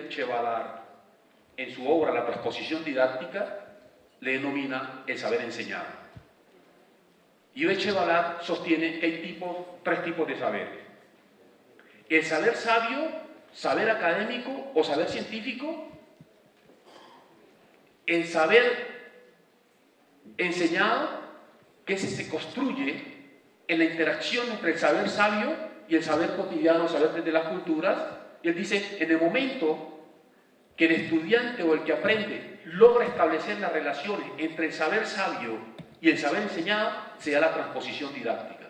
Chevalar, en su obra La transposición didáctica, le denomina el saber enseñado. Yves Chevalar sostiene que hay tres tipos de saberes: el saber sabio, saber académico o saber científico, el saber enseñado, que se construye en la interacción entre el saber sabio y el saber cotidiano, el saber de las culturas. Y él dice, en el momento que el estudiante o el que aprende logra establecer las relaciones entre el saber sabio y el saber enseñado, se da la transposición didáctica,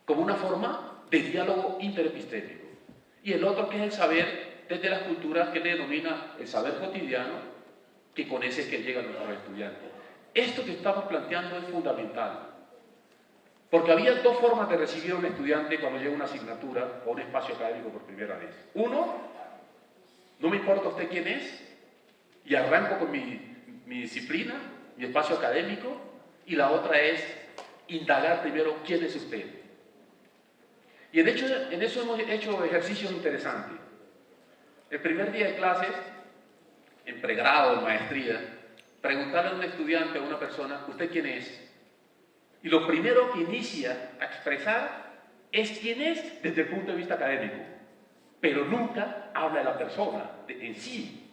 como una forma de diálogo interepistémico. Y el otro, que es el saber desde las culturas, que le denomina el saber cotidiano, que con ese es que llegan nuestros estudiantes. Esto que estamos planteando es fundamental, porque había dos formas de recibir a un estudiante cuando llega a una asignatura o un espacio académico por primera vez. Uno, no me importa usted quién es, y arranco con mi disciplina, mi espacio académico, y la otra es indagar primero quién es usted. Y en eso hemos hecho ejercicios interesantes. El primer día de clases, en pregrado, en maestría, preguntarle a un estudiante, a una persona, ¿usted quién es? Y lo primero que inicia a expresar es quién es desde el punto de vista académico, pero nunca habla de la persona en sí.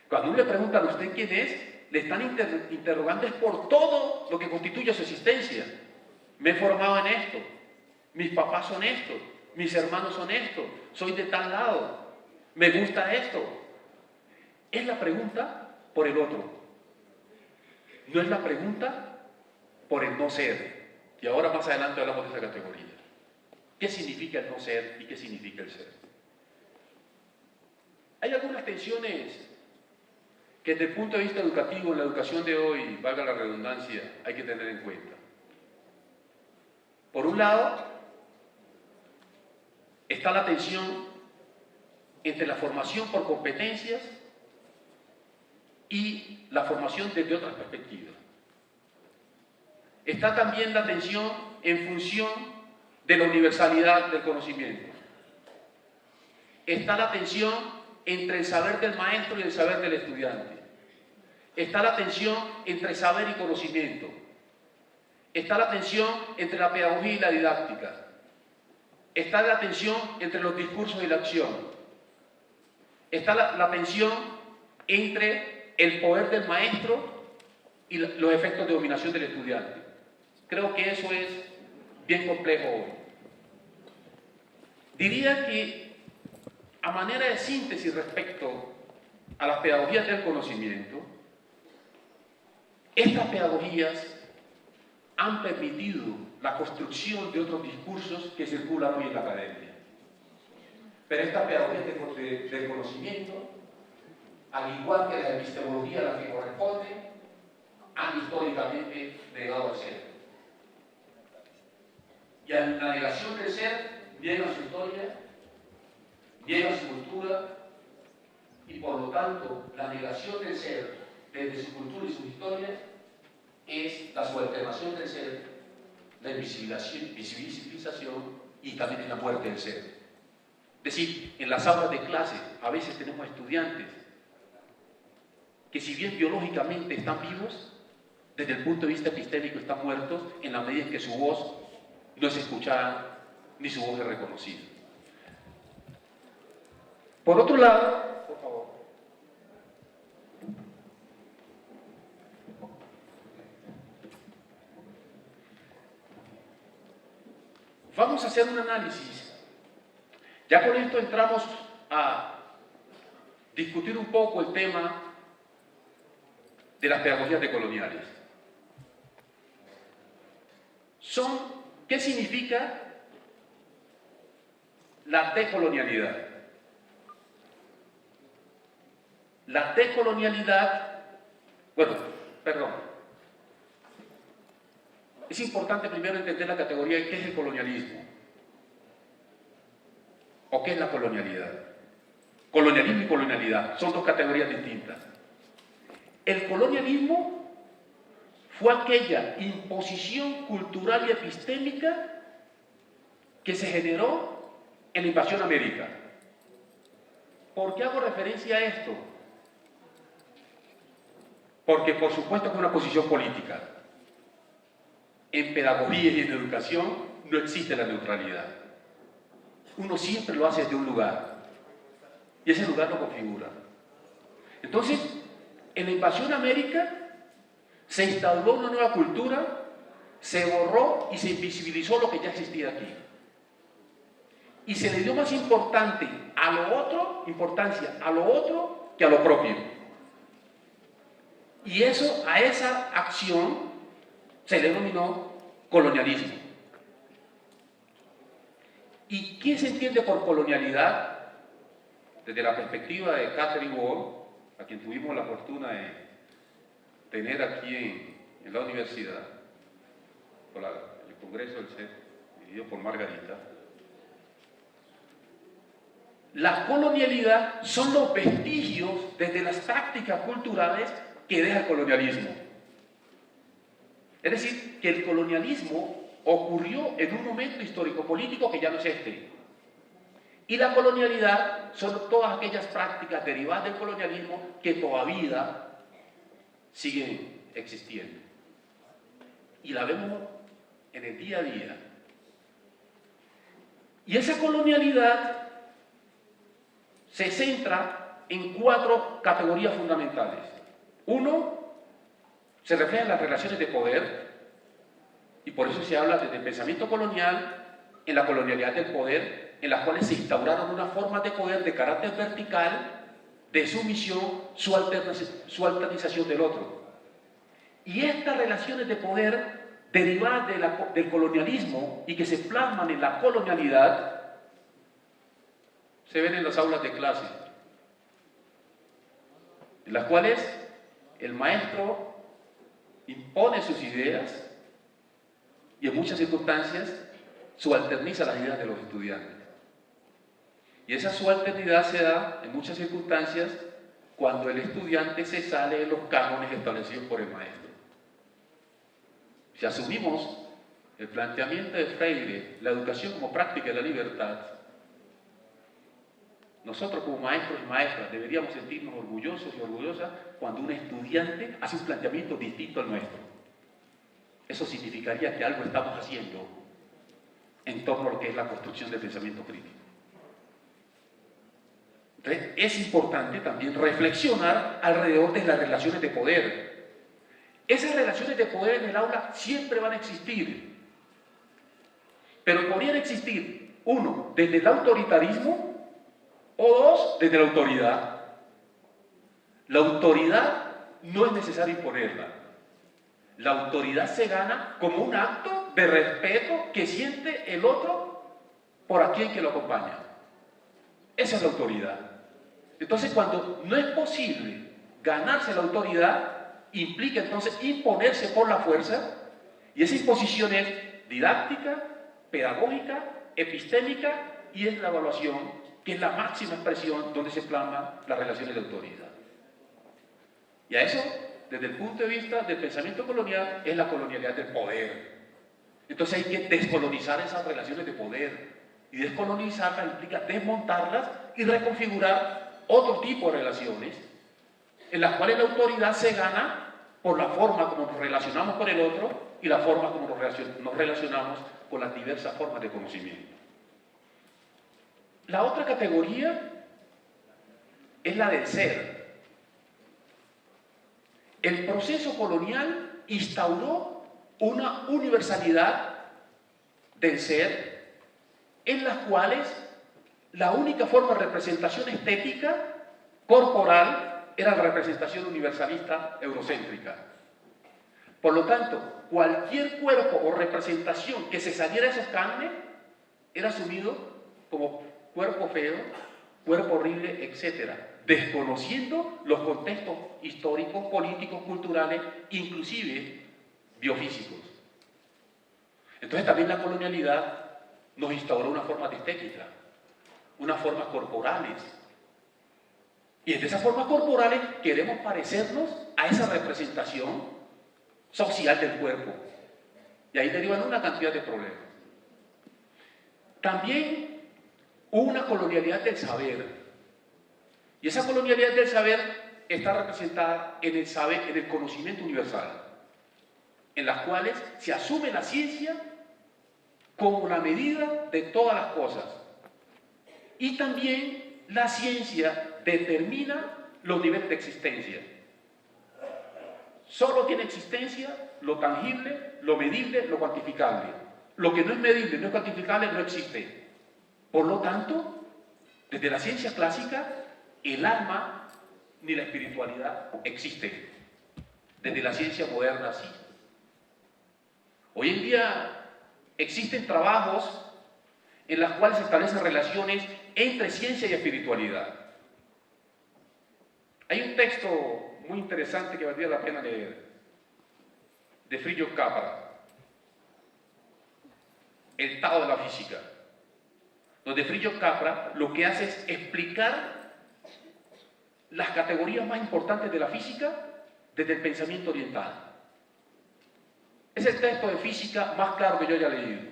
Cuando uno le pregunta a usted quién es, le están interrogando es por todo lo que constituye su existencia. Me he formado en esto, mis papás son estos, mis hermanos son estos, soy de tal lado, me gusta esto. Es la pregunta por el otro, no es la pregunta por el no ser. Y ahora más adelante hablamos de esa categoría. ¿Qué significa el no ser y qué significa el ser? Hay algunas tensiones que desde el punto de vista educativo, en la educación de hoy, valga la redundancia, hay que tener en cuenta. Por un lado, está la tensión entre la formación por competencias y la formación desde otras perspectivas. Está también la tensión en función de la universalidad del conocimiento. Está la tensión entre el saber del maestro y el saber del estudiante. Está la tensión entre saber y conocimiento. Está la tensión entre la pedagogía y la didáctica. Está la tensión entre los discursos y la acción. Está la tensión entre el poder del maestro y los efectos de dominación del estudiante. Creo que eso es bien complejo hoy. Diría que, a manera de síntesis respecto a las pedagogías del conocimiento, estas pedagogías han permitido la construcción de otros discursos que circulan hoy en la academia. Pero estas pedagogías del conocimiento, al igual que la epistemología a la que corresponde, han históricamente negado el ser. Y a la negación del ser niega su historia, niega su cultura, y por lo tanto la negación del ser desde su cultura y su historia es la subalternación del ser, la invisibilización y también la muerte del ser. Es decir, en las aulas de clase a veces tenemos estudiantes que, si bien biológicamente están vivos, desde el punto de vista epistémico están muertos en la medida en que su voz no es escuchada ni su voz es reconocida. Por otro lado, por favor, vamos a hacer un análisis. Ya con esto entramos a discutir un poco el tema de las pedagogías decoloniales. ¿Qué significa la decolonialidad? La decolonialidad, es importante primero entender la categoría de qué es el colonialismo o qué es la colonialidad. Colonialismo y colonialidad son dos categorías distintas. El colonialismo fue aquella imposición cultural y epistémica que se generó en la invasión a América. ¿Por qué hago referencia a esto? Porque por supuesto que es una posición política. En pedagogía y en educación no existe la neutralidad. Uno siempre lo hace desde un lugar y ese lugar lo configura. Entonces, en la invasión a América se instauró una nueva cultura, se borró y se invisibilizó lo que ya existía aquí. Y se le dio más importancia a lo otro que a lo propio. Y eso, a esa acción se le denominó colonialismo. ¿Y qué se entiende por colonialidad? Desde la perspectiva de Catherine Ward, a quien tuvimos la fortuna de tener aquí en la universidad, por el Congreso del CEP, dirigido por Margarita. La colonialidad son los vestigios desde las prácticas culturales que deja el colonialismo. Es decir, que el colonialismo ocurrió en un momento histórico-político que ya no es este. Y la colonialidad son todas aquellas prácticas derivadas del colonialismo que todavía siguen existiendo. Y la vemos en el día a día. Y esa colonialidad se centra en 4 categorías fundamentales. Uno, se refleja en las relaciones de poder, y por eso se habla desde el pensamiento colonial, en la colonialidad del poder, en las cuales se instauraron unas formas de poder de carácter vertical, de sumisión, subalternización del otro. Y estas relaciones de poder derivadas del colonialismo y que se plasman en la colonialidad, se ven en las aulas de clase, en las cuales el maestro impone sus ideas y en muchas circunstancias subalterniza las ideas de los estudiantes. Y esa subalternidad se da en muchas circunstancias cuando el estudiante se sale de los cánones establecidos por el maestro. Si asumimos el planteamiento de Freire, la educación como práctica de la libertad, nosotros como maestros y maestras deberíamos sentirnos orgullosos y orgullosas cuando un estudiante hace un planteamiento distinto al nuestro. Eso significaría que algo estamos haciendo en torno a lo que es la construcción del pensamiento crítico. Entonces, es importante también reflexionar alrededor de las relaciones de poder. Esas relaciones de poder en el aula siempre van a existir, pero podrían existir, 1, desde el autoritarismo, o 2, desde la autoridad. La autoridad no es necesario imponerla. La autoridad se gana como un acto de respeto que siente el otro por aquel que lo acompaña. Esa es la autoridad. Entonces, cuando no es posible ganarse la autoridad, implica entonces imponerse por la fuerza, y esa imposición es didáctica, pedagógica, epistémica, y es la evaluación, que es la máxima expresión donde se plasman las relaciones de autoridad. Y a eso, desde el punto de vista del pensamiento colonial, es la colonialidad del poder. Entonces hay que descolonizar esas relaciones de poder, y descolonizarlas implica desmontarlas y reconfigurar otro tipo de relaciones en las cuales la autoridad se gana por la forma como nos relacionamos con el otro y la forma como nos relacionamos con las diversas formas de conocimiento. La otra categoría es la del ser. El proceso colonial instauró una universalidad del ser en las cuales la única forma de representación estética corporal era la representación universalista eurocéntrica. Por lo tanto, cualquier cuerpo o representación que se saliera de esos cánones era asumido como cuerpo feo, cuerpo horrible, etc., desconociendo los contextos históricos, políticos, culturales, inclusive biofísicos. Entonces también la colonialidad nos instauró una forma de estética, unas formas corporales. Y en esas formas corporales queremos parecernos a esa representación social del cuerpo. Y ahí derivan una cantidad de problemas. También hubo una colonialidad del saber. Y esa colonialidad del saber está representada en el saber, en el conocimiento universal, en las cuales se asume la ciencia como la medida de todas las cosas. Y también la ciencia determina los niveles de existencia. Solo tiene existencia lo tangible, lo medible, lo cuantificable. Lo que no es medible, no es cuantificable, no existe. Por lo tanto, desde la ciencia clásica, el alma ni la espiritualidad existen. Desde la ciencia moderna, sí. Hoy en día existen trabajos en los cuales se establecen relaciones entre ciencia y espiritualidad. Hay un texto muy interesante que valdría la pena leer, de Fritjof Capra, El Tao de la Física, donde Fritjof Capra lo que hace es explicar las categorías más importantes de la física desde el pensamiento oriental. Es el texto de física más claro que yo haya leído,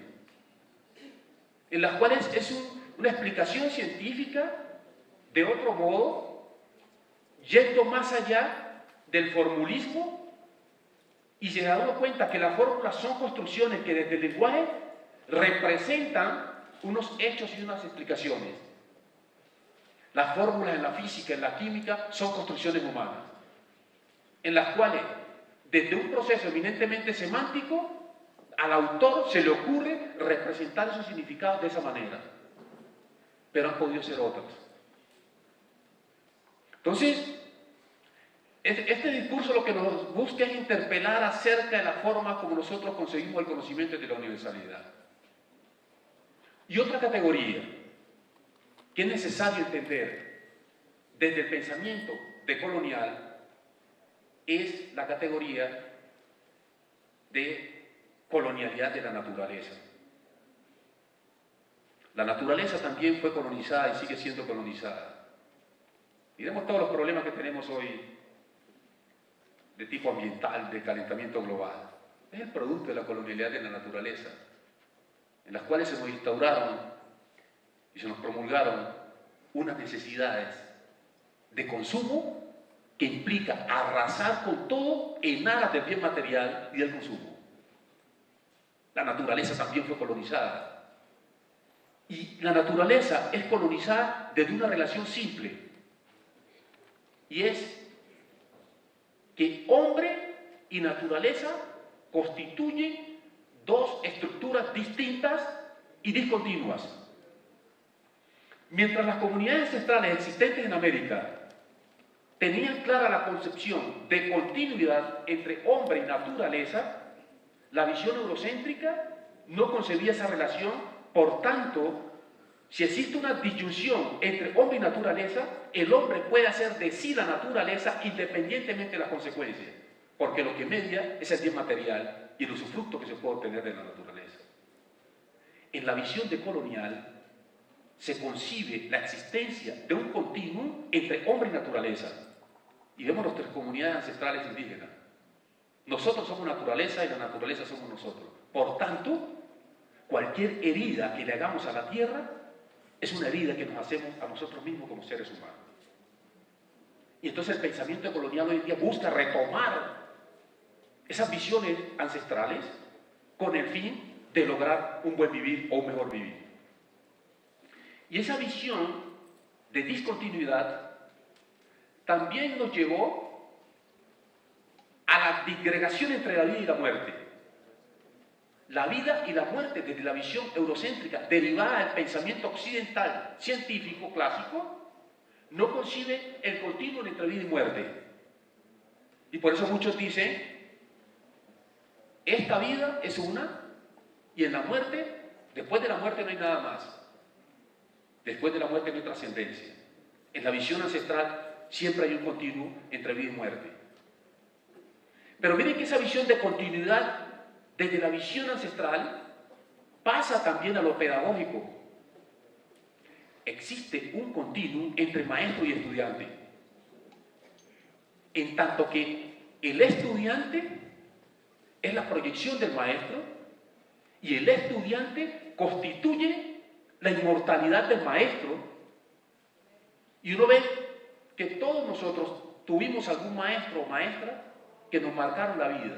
en las cuales es una explicación científica de otro modo, yendo más allá del formulismo, y se da cuenta que las fórmulas son construcciones que desde el lenguaje representan unos hechos y unas explicaciones. Las fórmulas en la física, en la química, son construcciones humanas, en las cuales, desde un proceso eminentemente semántico, al autor se le ocurre representar esos significados de esa manera. Pero han podido ser otras. Entonces, este discurso lo que nos busca es interpelar acerca de la forma como nosotros conseguimos el conocimiento de la universalidad. Y otra categoría que es necesario entender desde el pensamiento decolonial es la categoría de colonialidad de la naturaleza. La naturaleza también fue colonizada y sigue siendo colonizada. Miremos todos los problemas que tenemos hoy de tipo ambiental, de calentamiento global. Es el producto de la colonialidad de la naturaleza, en las cuales se nos instauraron y se nos promulgaron unas necesidades de consumo que implica arrasar con todo en aras del bien material y del consumo. La naturaleza también fue colonizada. Y la naturaleza es colonizada desde una relación simple. Y es que hombre y naturaleza constituyen dos estructuras distintas y discontinuas. Mientras las comunidades ancestrales existentes en América tenían clara la concepción de continuidad entre hombre y naturaleza, la visión eurocéntrica no concebía esa relación. Por tanto, si existe una disyunción entre hombre y naturaleza, el hombre puede hacer de sí la naturaleza independientemente de las consecuencias, porque lo que media es el bien material y el usufructo que se puede obtener de la naturaleza. En la visión decolonial se concibe la existencia de un continuum entre hombre y naturaleza. Y vemos nuestras comunidades ancestrales indígenas. Nosotros somos naturaleza y la naturaleza somos nosotros. Por tanto, cualquier herida que le hagamos a la tierra es una herida que nos hacemos a nosotros mismos como seres humanos. Y entonces el pensamiento colonial hoy en día busca retomar esas visiones ancestrales con el fin de lograr un buen vivir o un mejor vivir. Y esa visión de discontinuidad también nos llevó a la disgregación entre la vida y la muerte. La vida y la muerte, desde la visión eurocéntrica derivada del pensamiento occidental científico clásico, no concibe el continuo entre vida y muerte. Y por eso muchos dicen, esta vida es una, y en la muerte, después de la muerte no hay nada más. Después de la muerte no hay trascendencia. En la visión ancestral siempre hay un continuo entre vida y muerte. Pero miren que esa visión de continuidad desde la visión ancestral pasa también a lo pedagógico. Existe un continuum entre maestro y estudiante, en tanto que el estudiante es la proyección del maestro y el estudiante constituye la inmortalidad del maestro. Y uno ve que todos nosotros tuvimos algún maestro o maestra que nos marcaron la vida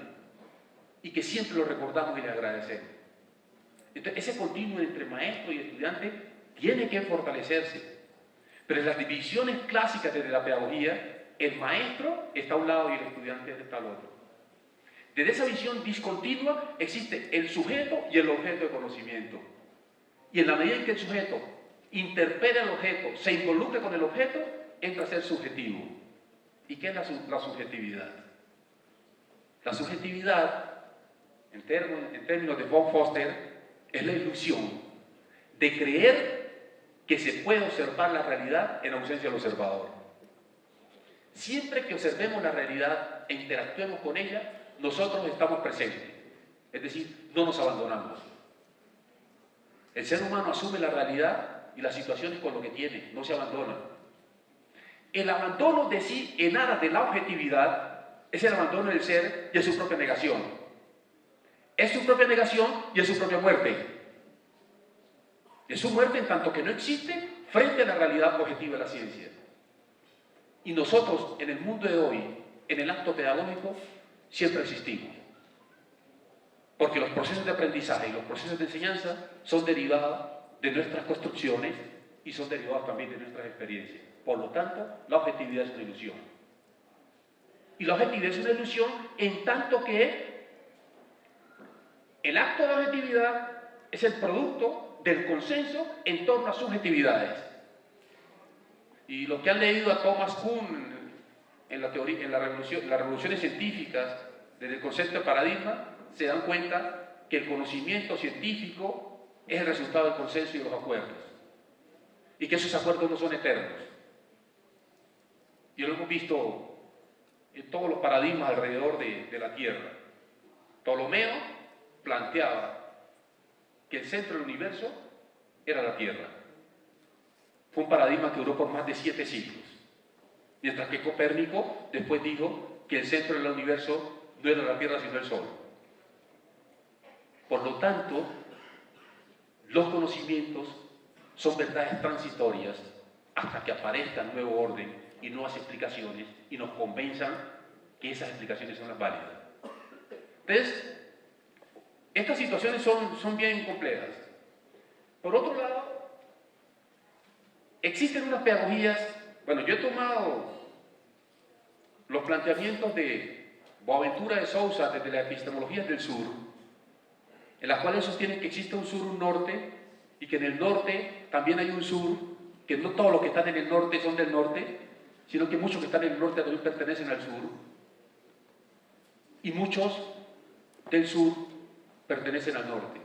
y que siempre lo recordamos y le agradecemos. Entonces, ese continuo entre maestro y estudiante tiene que fortalecerse. Pero en las divisiones clásicas de la pedagogía, el maestro está a un lado y el estudiante está al otro. Desde esa visión discontinua existe el sujeto y el objeto de conocimiento. Y en la medida en que el sujeto interpela el objeto, se involucra con el objeto, entra a ser subjetivo. ¿Y qué es la subjetividad? La subjetividad, en términos de von Foster, es la ilusión de creer que se puede observar la realidad en ausencia del observador. Siempre que observemos la realidad e interactuemos con ella, nosotros estamos presentes. Es decir, no nos abandonamos. El ser humano asume la realidad y las situaciones con lo que tiene, no se abandona. El abandono de sí en aras de la objetividad es el abandono del ser y es su propia negación. Es su propia negación y es su propia muerte. Es su muerte en tanto que no existe frente a la realidad objetiva de la ciencia. Y nosotros, en el mundo de hoy, en el acto pedagógico, siempre existimos. Porque los procesos de aprendizaje y los procesos de enseñanza son derivados de nuestras construcciones y son derivados también de nuestras experiencias. Por lo tanto, la objetividad es una ilusión. Y la objetividad es una ilusión en tanto que el acto de objetividad es el producto del consenso en torno a subjetividades. Y los que han leído a Thomas Kuhn en las revoluciones científicas, desde el concepto de paradigma, se dan cuenta que el conocimiento científico es el resultado del consenso y de los acuerdos. Y que esos acuerdos no son eternos. Y lo hemos visto en todos los paradigmas alrededor de la Tierra. Ptolomeo planteaba que el centro del universo era la Tierra. Fue un paradigma que duró por más de 7 siglos. Mientras que Copérnico después dijo que el centro del universo no era la Tierra sino el Sol. Por lo tanto, los conocimientos son verdades transitorias hasta que aparezca un nuevo orden y nuevas explicaciones y nos convenzan que esas explicaciones son las válidas. Entonces, estas situaciones son bien complejas. Por otro lado, existen unas pedagogías, bueno, yo he tomado los planteamientos de Boaventura de Sousa desde la epistemología del sur, en las cuales sostienen que existe un sur, un norte, y que en el norte también hay un sur, que no todos los que están en el norte son del norte, sino que muchos que están en el norte también pertenecen al sur, y muchos del sur pertenecen al norte.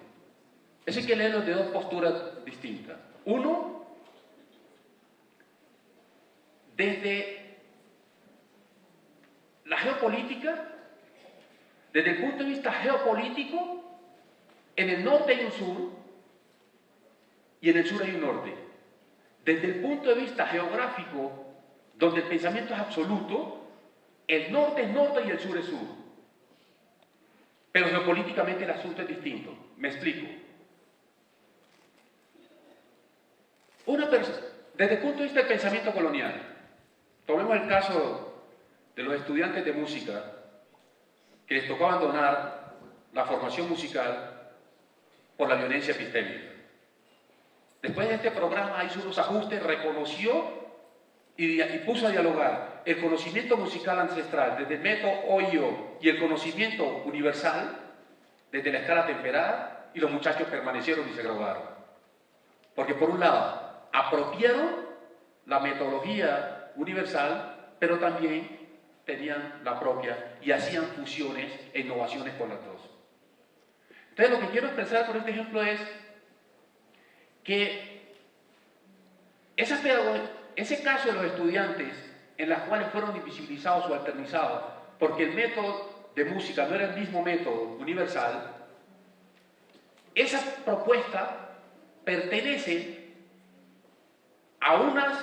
Eso hay que leerlo de dos posturas distintas. Uno, desde la geopolítica, desde el punto de vista geopolítico, en el norte hay un sur y en el sur hay un norte. Desde el punto de vista geográfico, donde el pensamiento es absoluto, el norte es norte y el sur es sur. Pero geopolíticamente el asunto es distinto. Me explico. Desde el punto de vista del pensamiento colonial, tomemos el caso de los estudiantes de música que les tocó abandonar la formación musical por la violencia epistémica. Después de este programa hizo unos ajustes, reconoció y puso a dialogar el conocimiento musical ancestral desde el método OIO y el conocimiento universal desde la escala temperada, y los muchachos permanecieron y se graduaron. Porque por un lado apropiaron la metodología universal, pero también tenían la propia y hacían fusiones e innovaciones con las dos. Entonces lo que quiero expresar con este ejemplo es que ese caso de los estudiantes en los cuales fueron invisibilizados o alternizados porque el método de música no era el mismo método universal, esa propuesta pertenece a unas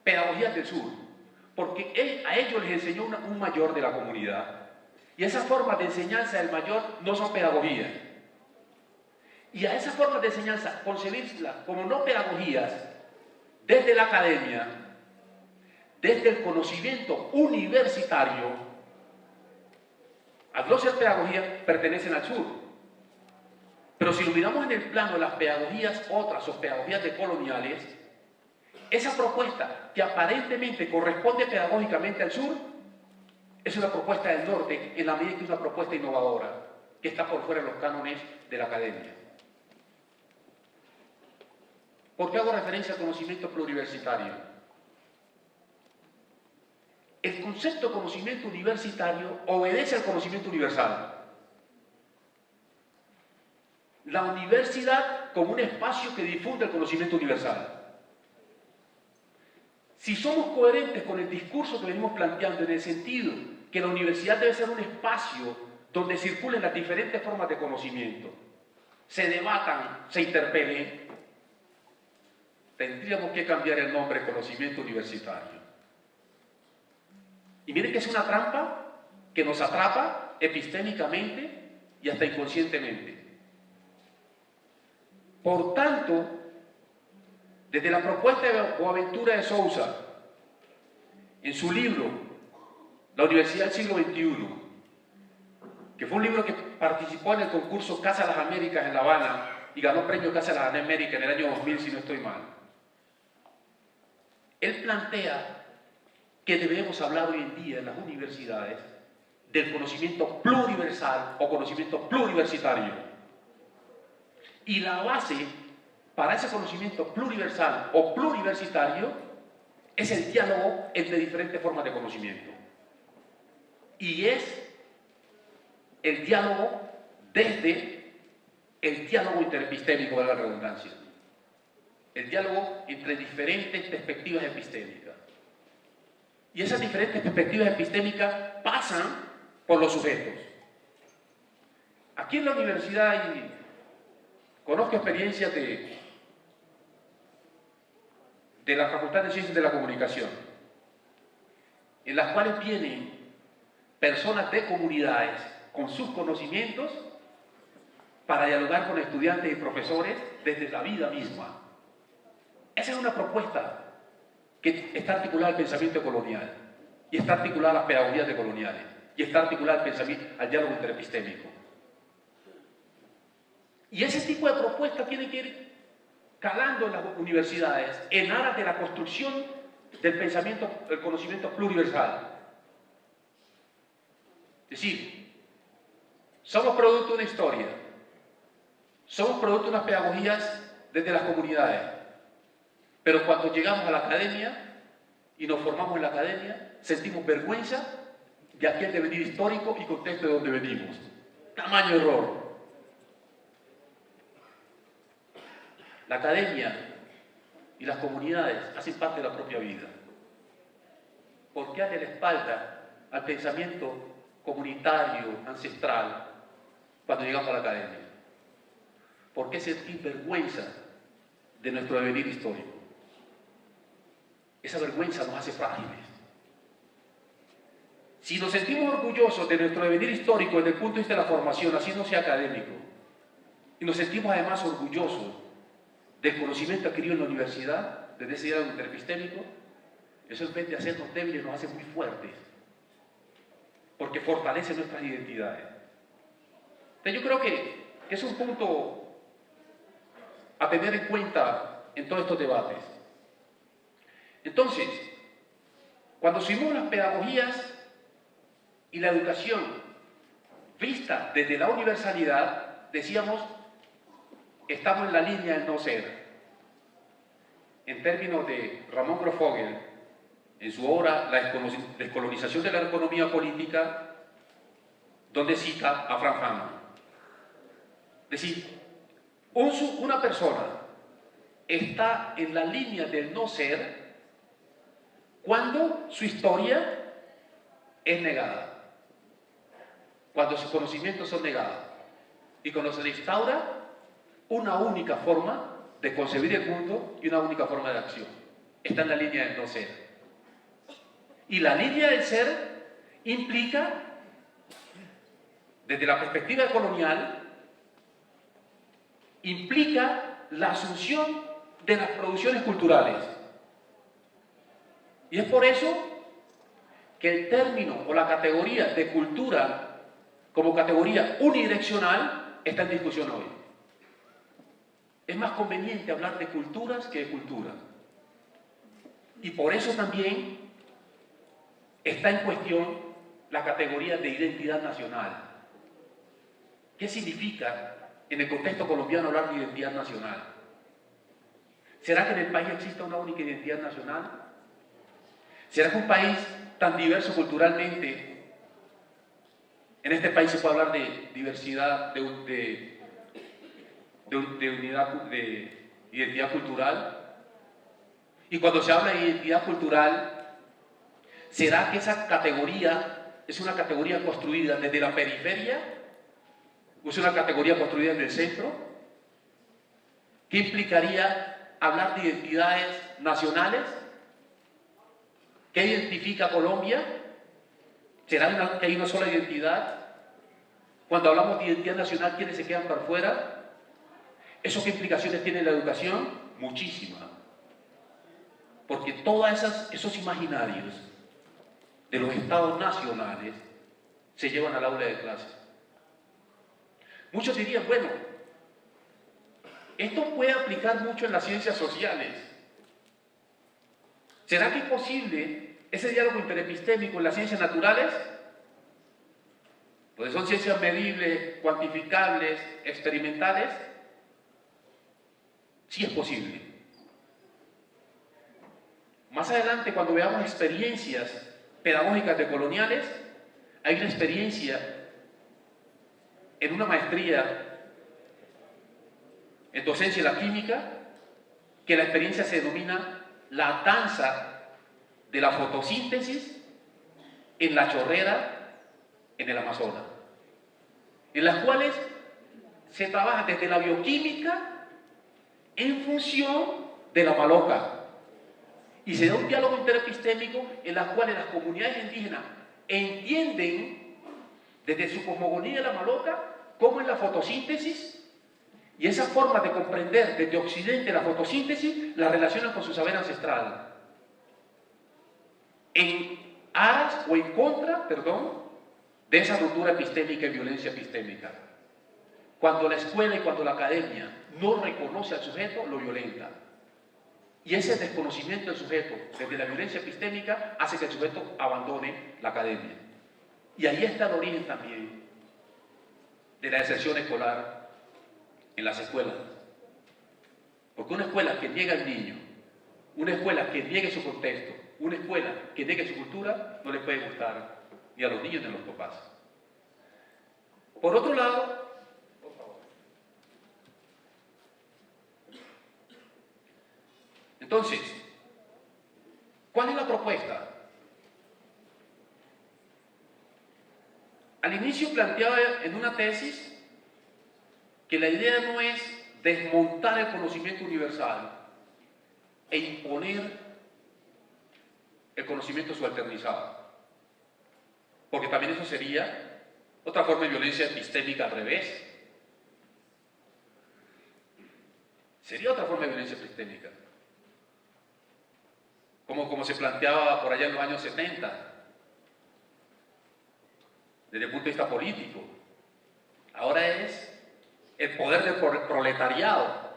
pedagogías del sur, porque a ellos les enseñó un mayor de la comunidad, y esas formas de enseñanza del mayor no son pedagogías. Y a esas formas de enseñanza, concebirlas como no pedagogías, desde la academia, desde el conocimiento universitario, al no ser pedagogía, pertenecen al sur. Pero si lo miramos en el plano de las pedagogías otras o pedagogías decoloniales, esa propuesta que aparentemente corresponde pedagógicamente al sur, es una propuesta del norte en la medida que es una propuesta innovadora, que está por fuera de los cánones de la academia. ¿Por qué hago referencia al conocimiento pluriversitario? El concepto de conocimiento universitario obedece al conocimiento universal. La universidad como un espacio que difunde el conocimiento universal. Si somos coherentes con el discurso que venimos planteando en el sentido que la universidad debe ser un espacio donde circulen las diferentes formas de conocimiento, se debatan, se interpelen, tendríamos que cambiar el nombre de conocimiento universitario. Y miren que es una trampa que nos atrapa epistémicamente y hasta inconscientemente. Por tanto, desde la propuesta de Boaventura de Sousa, en su libro La Universidad del Siglo XXI, que fue un libro que participó en el concurso Casa de las Américas en La Habana y ganó premio Casa de las Américas en el año 2000, si no estoy mal, él plantea que debemos hablar hoy en día en las universidades del conocimiento pluriversal o conocimiento pluriversitario. Y la base para ese conocimiento pluriversal o pluriversitario es el diálogo entre diferentes formas de conocimiento. Y es el diálogo desde el diálogo interepistémico, de la redundancia. El diálogo entre diferentes perspectivas epistémicas. Y esas diferentes perspectivas epistémicas pasan por los sujetos. Aquí en la universidad conozco experiencias de la Facultad de Ciencias de la Comunicación, en las cuales vienen personas de comunidades con sus conocimientos para dialogar con estudiantes y profesores desde la vida misma. Esa es una propuesta que está articulada al pensamiento colonial, y está articulada a las pedagogías decoloniales, y está articulada al diálogo interepistémico. Y ese tipo de propuestas tiene que ir calando en las universidades en aras de la construcción del pensamiento, del conocimiento pluriversal. Es decir, somos producto de una historia, somos producto de unas pedagogías desde las comunidades, pero cuando llegamos a la academia y nos formamos en la academia, sentimos vergüenza de aquel devenir histórico y contexto de donde venimos. Tamaño error. La academia y las comunidades hacen parte de la propia vida. ¿Por qué darle la espalda al pensamiento comunitario, ancestral, cuando llegamos a la academia? ¿Por qué sentir vergüenza de nuestro devenir histórico? Esa vergüenza nos hace frágiles. Si nos sentimos orgullosos de nuestro devenir histórico desde el punto de vista de la formación, así no sea académico, y nos sentimos además orgullosos del conocimiento adquirido en la universidad, desde ese diálogo interepistémico, eso en vez de hacernos débiles nos hace muy fuertes, porque fortalece nuestras identidades. Entonces yo creo que es un punto a tener en cuenta en todos estos debates. Entonces, cuando subimos las pedagogías y la educación vista desde la universalidad, decíamos, estamos en la línea del no ser. En términos de Ramón Grofogel, en su obra La descolonización de la economía política, donde cita a Frank Fanon. Es decir, una persona está en la línea del no ser cuando su historia es negada, cuando sus conocimientos son negados y cuando se le instaura una única forma de concebir el mundo y una única forma de acción. Está en la línea del no ser. Y la línea del ser implica, desde la perspectiva colonial, implica la asunción de las producciones culturales. Y es por eso que el término o la categoría de cultura como categoría unidireccional está en discusión hoy. Es más conveniente hablar de culturas que de cultura. Y por eso también está en cuestión la categoría de identidad nacional. ¿Qué significa en el contexto colombiano hablar de identidad nacional? ¿Será que en el país exista una única identidad nacional? ¿Será que un país tan diverso culturalmente, en este país se puede hablar de diversidad, de unidad, de identidad cultural? Y cuando se habla de identidad cultural, ¿será que esa categoría es una categoría construida desde la periferia o es una categoría construida desde el centro? ¿Qué implicaría hablar de identidades nacionales? ¿Qué identifica Colombia? ¿Será que hay una sola identidad? Cuando hablamos de identidad nacional, ¿quiénes se quedan por fuera? ¿Eso qué implicaciones tiene en la educación? Muchísimas. Porque todos esos imaginarios de los estados nacionales se llevan al aula de clase. Muchos dirían, bueno, esto puede aplicar mucho en las ciencias sociales. ¿Será que es posible ese diálogo interepistémico en las ciencias naturales? Pues son ciencias medibles, cuantificables, experimentales. Sí es posible. Más adelante, cuando veamos experiencias pedagógicas decoloniales, hay una experiencia en una maestría en docencia de la química, que la experiencia se denomina la danza de la fotosíntesis en la chorrera en el Amazonas, en las cuales se trabaja desde la bioquímica en función de la maloca. Y se da un diálogo interepistémico en las cuales las comunidades indígenas entienden desde su cosmogonía de la maloca cómo es la fotosíntesis, y esa forma de comprender desde Occidente la fotosíntesis la relacionan con su saber ancestral. En aras o en contra, de esa ruptura epistémica y violencia epistémica. Cuando la escuela y cuando la academia no reconoce al sujeto, lo violenta. Y ese desconocimiento del sujeto desde la violencia epistémica hace que el sujeto abandone la academia. Y ahí está el origen también de la deserción escolar en las escuelas. Porque una escuela que niega al niño, una escuela que niegue su contexto, una escuela que niegue su cultura, no le puede gustar ni a los niños ni a los papás. Por otro lado, entonces, ¿cuál es la propuesta? Al inicio planteaba en una tesis que la idea no es desmontar el conocimiento universal e imponer el conocimiento subalternizado, porque también eso sería otra forma de violencia epistémica al revés. Sería otra forma de violencia epistémica. Como se planteaba por allá en los años 70, desde el punto de vista político. Ahora es el poder del proletariado.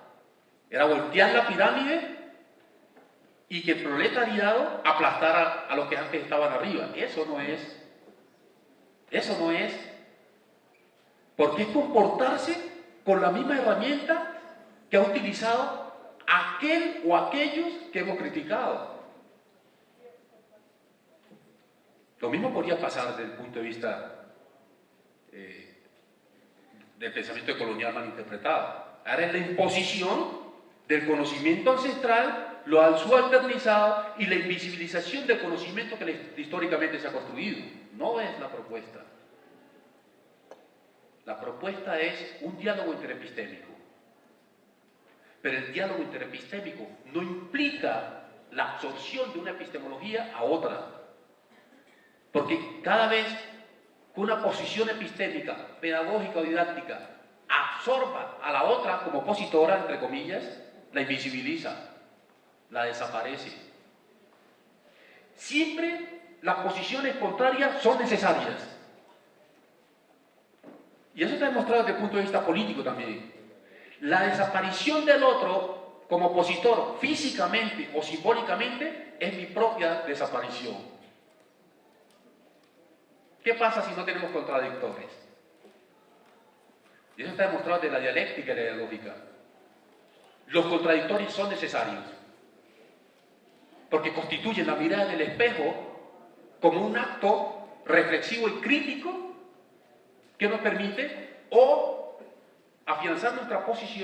Era voltear la pirámide y que el proletariado aplastara a los que antes estaban arriba. Eso no es. Porque es comportarse con la misma herramienta que ha utilizado aquel o aquellos que hemos criticado. Lo mismo podría pasar desde el punto de vista del pensamiento colonial malinterpretado. Ahora es la imposición del conocimiento ancestral, lo subalternizado y la invisibilización del conocimiento que históricamente se ha construido. No es la propuesta. La propuesta es un diálogo interepistémico. Pero el diálogo interepistémico no implica la absorción de una epistemología a otra. Porque cada vez que una posición epistémica, pedagógica o didáctica absorba a la otra como opositora, entre comillas, la invisibiliza, la desaparece. siempre las posiciones contrarias son necesarias. Y eso está demostrado desde el punto de vista político también. La desaparición del otro como opositor físicamente o simbólicamente es mi propia desaparición. ¿Qué pasa si no tenemos contradictores? Y eso está demostrado desde la dialéctica y la dialógica. Los contradictores son necesarios porque constituyen la mirada del espejo como un acto reflexivo y crítico que nos permite o afianzar nuestra posición